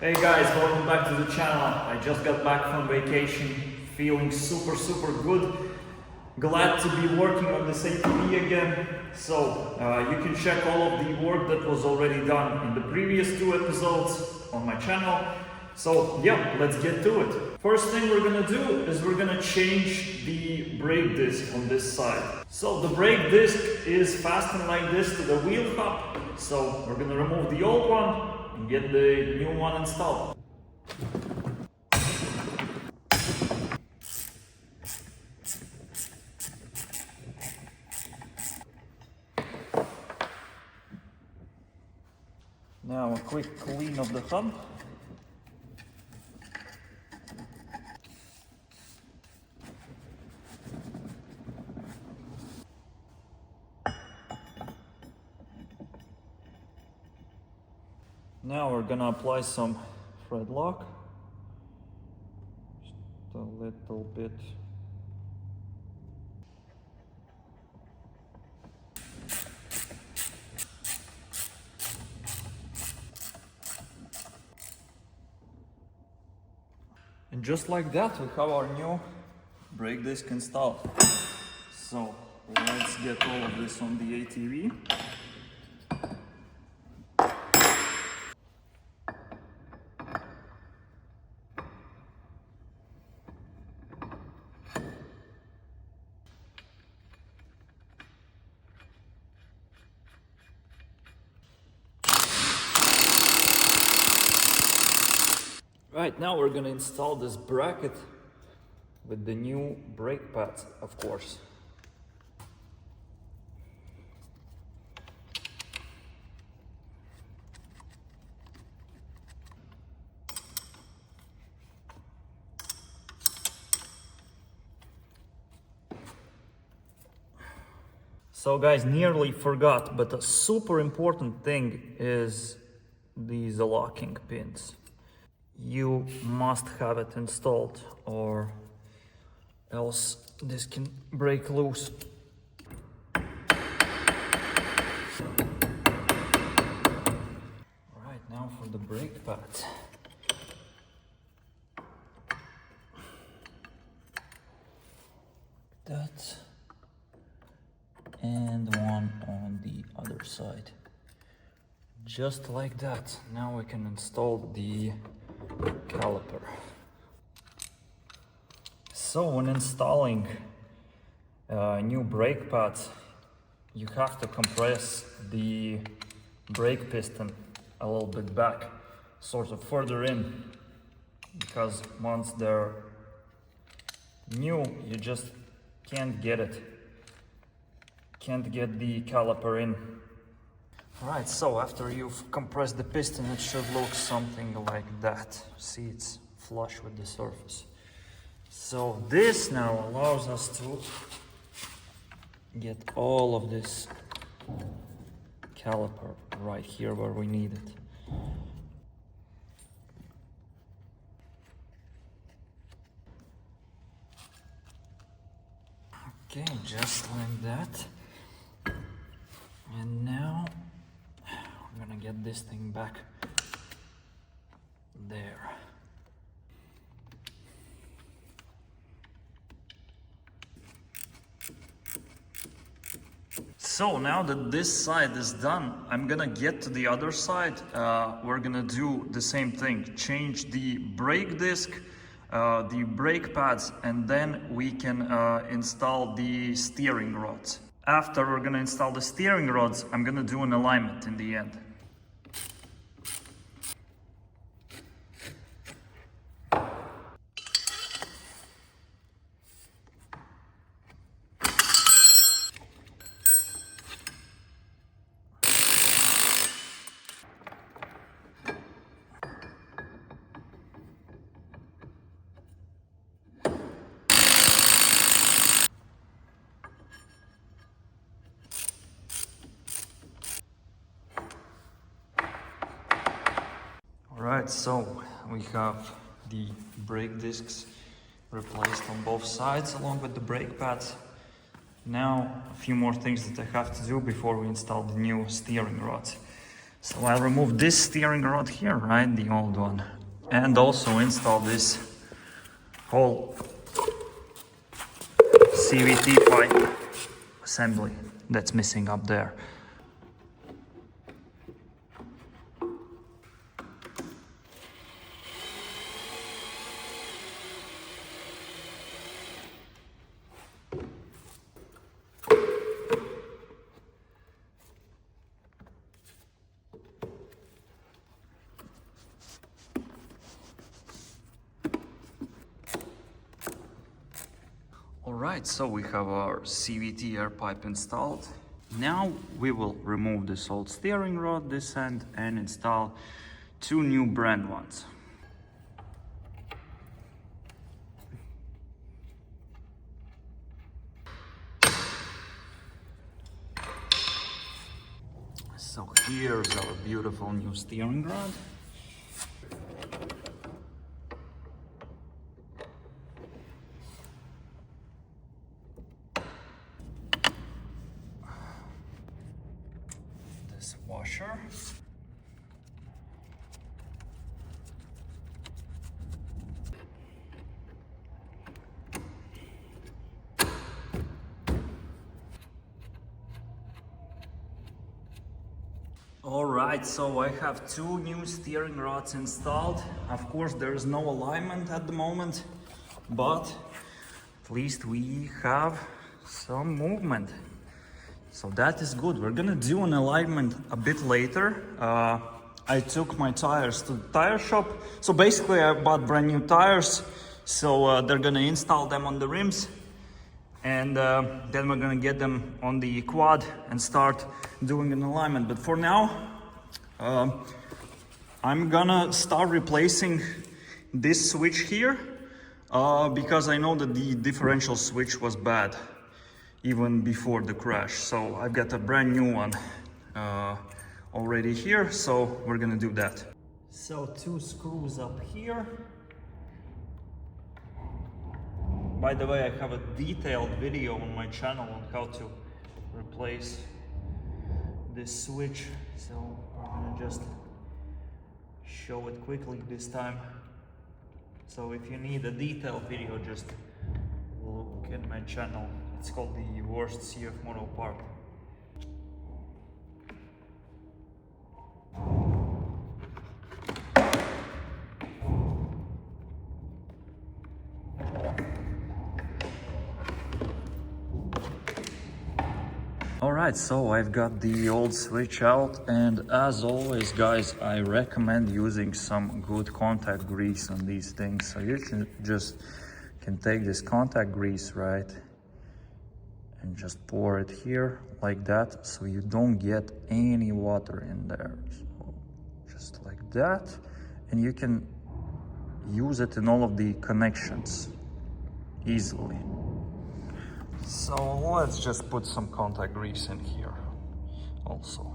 Hey guys, welcome back to the channel. I just got back from vacation, feeling super good. Glad to be working on this ATV again. So you can check all of the work that was already done in the previous 2 episodes on my channel. So yeah, let's get to it. First thing we're gonna do is we're gonna change the brake disc on this side. So the brake disc is fastened like this to the wheel hub. So we're gonna remove the old one and get the new one installed. Now a quick clean of the hub. Now we're gonna apply some thread lock, just a little bit. And just like that, we have our new brake disc installed. So let's get all of this on the ATV. Right, now we're gonna install this bracket with the new brake pads, of course. So guys, nearly forgot, but a super important thing is these locking pins. You must have it installed or else this can break loose. Right, now for the brake pads. That and one on the other side. Just like that. Now we can install the caliper. So when installing new brake pads, you have to compress the brake piston a little bit back, sort of further in, because once they're new, you just can't get the caliper in. Right, so after you've compressed the piston, it should look something like that. See, it's flush with the surface. So this now allows us to get all of this caliper right here where we need it. Okay, just like that. And now I'm gonna get this thing back there. So now that this side is done, I'm gonna get to the other side. We're gonna do the same thing, change the brake disc, the brake pads, and then we can install the steering rods. After we're gonna install the steering rods, I'm gonna do an alignment in the end. Alright, so we have the brake discs replaced on both sides along with the brake pads. Now a few more things that I have to do before we install the new steering rods. So I'll remove this steering rod here, right, the old one, and also install this whole CVT pipe assembly that's missing up there. Alright, so we have our CVT air pipe installed. Now we will remove this old steering rod, this end, and install two new brand ones. So here's our beautiful new steering rod. This washer. Alright, so I have two new steering rods installed. Of course, there is no alignment at the moment, but at least we have some movement. So that is good. We're gonna do an alignment a bit later. I took my tires to the tire shop. So basically I bought brand new tires. So they're gonna install them on the rims. And then we're gonna get them on the quad and start doing an alignment. But for now, I'm gonna start replacing this switch here because I know that the differential switch was bad even before the crash. So I've got a brand new one already here, so we're gonna do that. So two screws up here. By the way, I have a detailed video on my channel on how to replace this switch, so I'm gonna just show it quickly this time. So if you need a detailed video, just look at my channel. It's called the worst CFMOTO part. Alright, so I've got the old switch out, and as always guys, I recommend using some good contact grease on these things. So you can take this contact grease, right, and just pour it here like that, so you don't get any water in there. So just like that, and you can use it in all of the connections easily. So let's just put some contact grease in here also.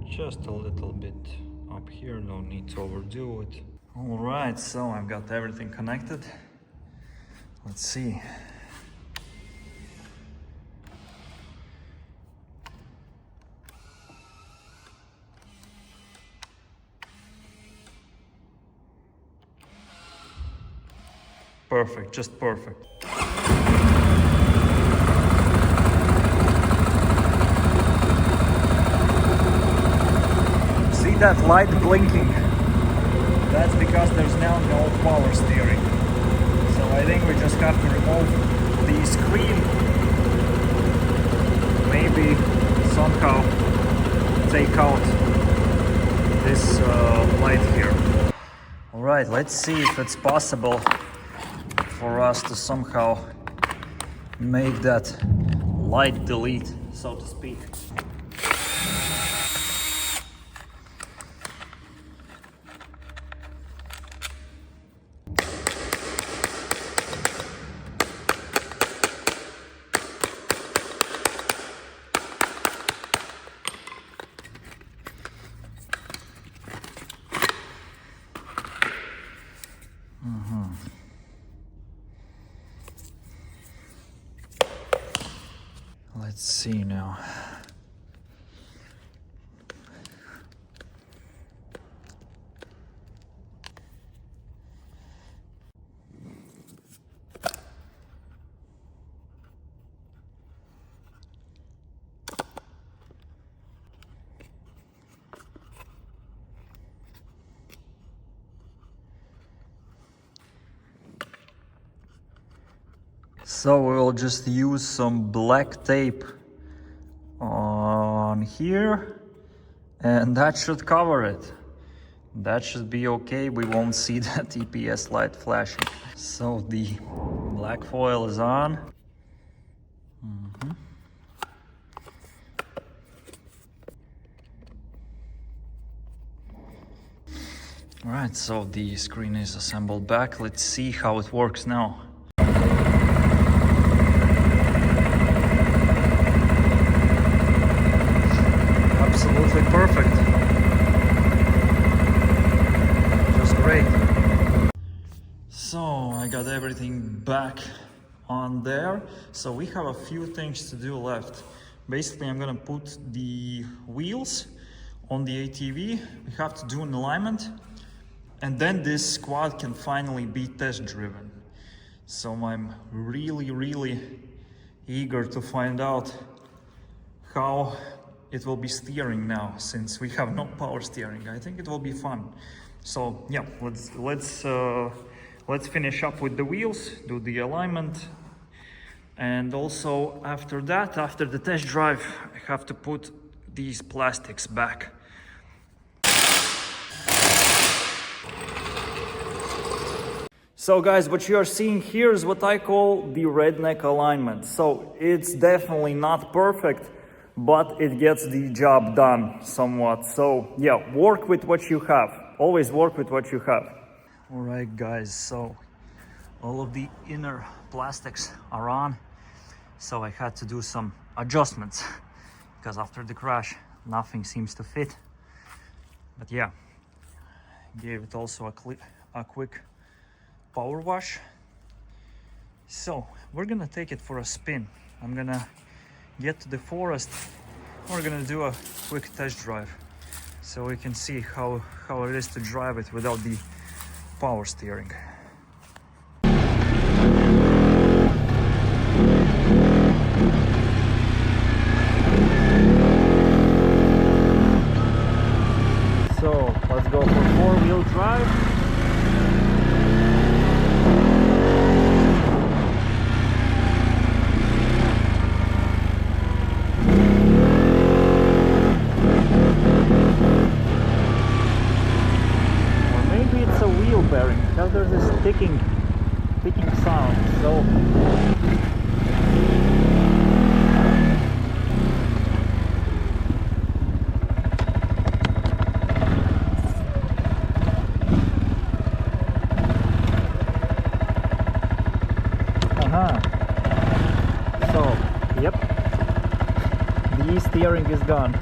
Just a little bit up here, no need to overdo it. Alright, so I've got everything connected. Let's see. Perfect, just perfect. That light blinking, that's because there's now no power steering. So I think we just have to remove the screen, maybe somehow take out this light here. Alright, let's see if it's possible for us to somehow make that light delete, so to speak. Let's see now. So we'll just use some black tape on here, and that should cover it. That should be okay. We won't see that EPS light flashing. So the black foil is on. All right, so the screen is assembled back. Let's see how it works now. Absolutely perfect. Just great. So I got everything back on there. So we have a few things to do left. Basically, I'm gonna put the wheels on the ATV. We have to do an alignment, and then this quad can finally be test driven. So I'm really eager to find out how it will be steering now, since we have no power steering. I think it will be fun. So yeah, let's finish up with the wheels, do the alignment, and also after that, after the test drive, I have to put these plastics back. So guys, what you are seeing here is what I call the redneck alignment. So it's definitely not perfect, but it gets the job done somewhat. So yeah, work with what you have. Always work with what you have. All right guys, so all of the inner plastics are on. So I had to do some adjustments because after the crash, nothing seems to fit. But yeah, gave it also a quick power wash. So we're gonna take it for a spin. I'm gonna get to the forest. We're gonna do a quick test drive so we can see how it is to drive it without the power steering. So let's go for four-wheel drive. Bearing, because there's this ticking sound. So so yep, the steering is gone,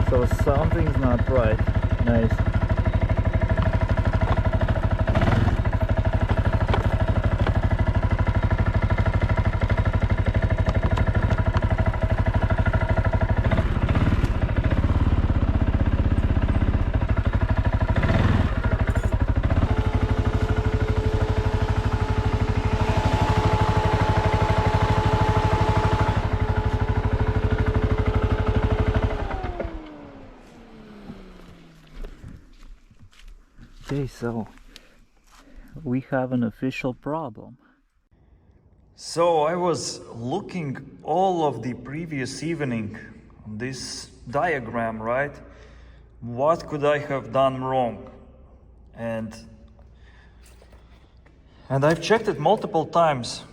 so something's not right. Nice. Okay, so we have an official problem. So I was looking all of the previous evening on this diagram, right? What could I have done wrong? And I've checked it multiple times.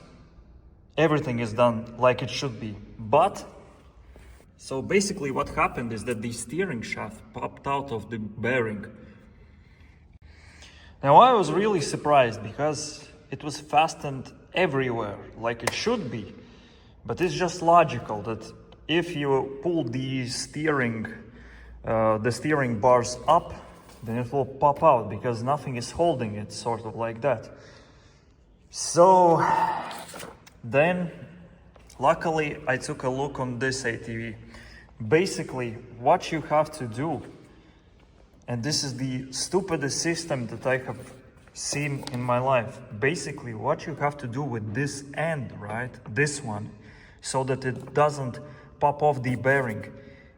Everything is done like it should be. But so basically what happened is that the steering shaft popped out of the bearing. Now I was really surprised because it was fastened everywhere like it should be, but it's just logical that if you pull the steering bars up, then it will pop out because nothing is holding it, sort of like that. So then luckily I took a look on this ATV. Basically what you have to do, and this is the stupidest system that I have seen in my life. Basically, what you have to do with this end, right? This one, so that it doesn't pop off the bearing.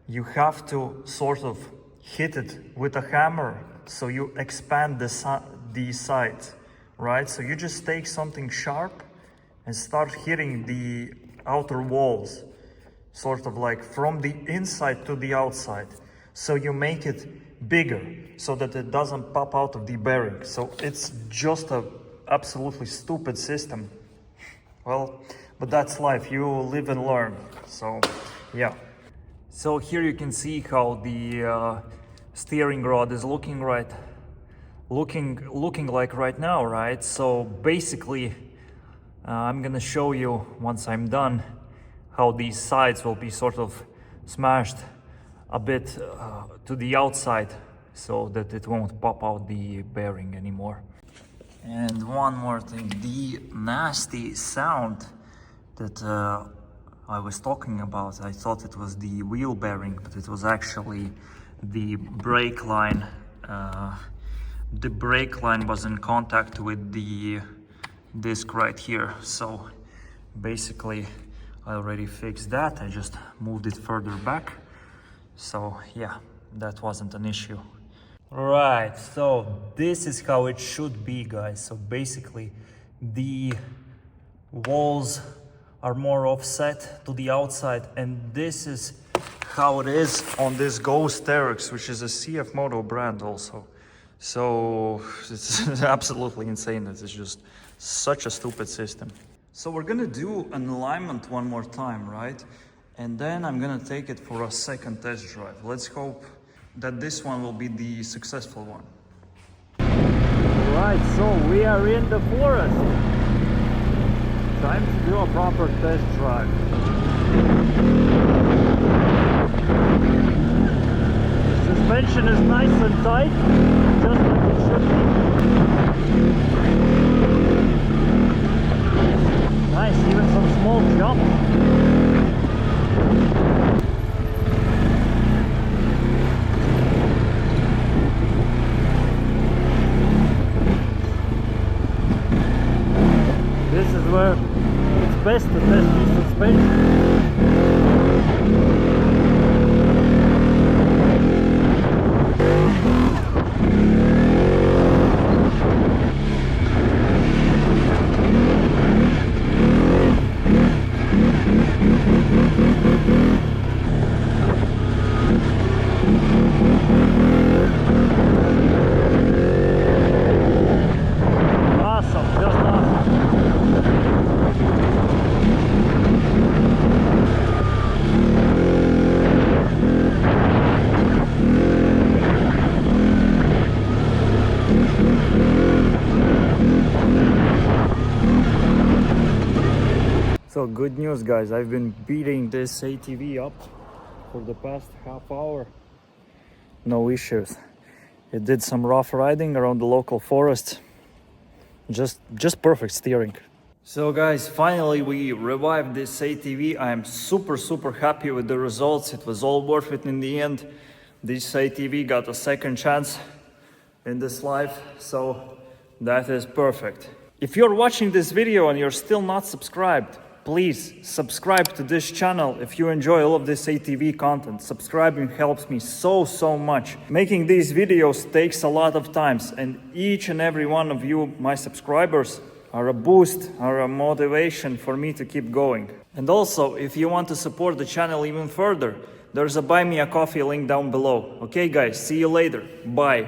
You have to sort of hit it with a hammer, so you expand the sides, right? So you just take something sharp and start hitting the outer walls, sort of like from the inside to the outside. So you make it bigger so that it doesn't pop out of the bearing. So it's just a absolutely stupid system. Well, but that's life, you live and learn. So yeah. So here you can see how the steering rod is looking like right now, right? So basically I'm gonna show you once I'm done how these sides will be sort of smashed a bit to the outside so that it won't pop out the bearing anymore. And one more thing, the nasty sound that I was talking about, I thought it was the wheel bearing, but it was actually the brake line. The brake line was in contact with the disc right here. So basically I already fixed that. I just moved it further back. So yeah, that wasn't an issue. Right, so this is how it should be, guys. So basically the walls are more offset to the outside, and this is how it is on this Ghost Terex, which is a CFMOTO brand also. So it's absolutely insane. It's just such a stupid system. So we're gonna do an alignment one more time, right? And then I'm gonna take it for a second test drive. Let's hope that this one will be the successful one. Right, so we are in the forest. Time to do a proper test drive. The suspension is nice and tight, just like it should be. Nice, even some small jumps. This is where it's best to test the suspension. So good news, guys, I've been beating this ATV up for the past half hour. No issues. It did some rough riding around the local forest. Just perfect steering. So guys, finally we revived this ATV. I am super happy with the results. It was all worth it in the end. This ATV got a second chance in this life, so that is perfect. If you're watching this video and you're still not subscribed, please subscribe to this channel if you enjoy all of this ATV content. Subscribing helps me so much. Making these videos takes a lot of time, and each and every one of you, my subscribers, are a boost, are a motivation for me to keep going. And also, if you want to support the channel even further, there's a Buy Me a Coffee link down below. Okay guys, see you later. Bye.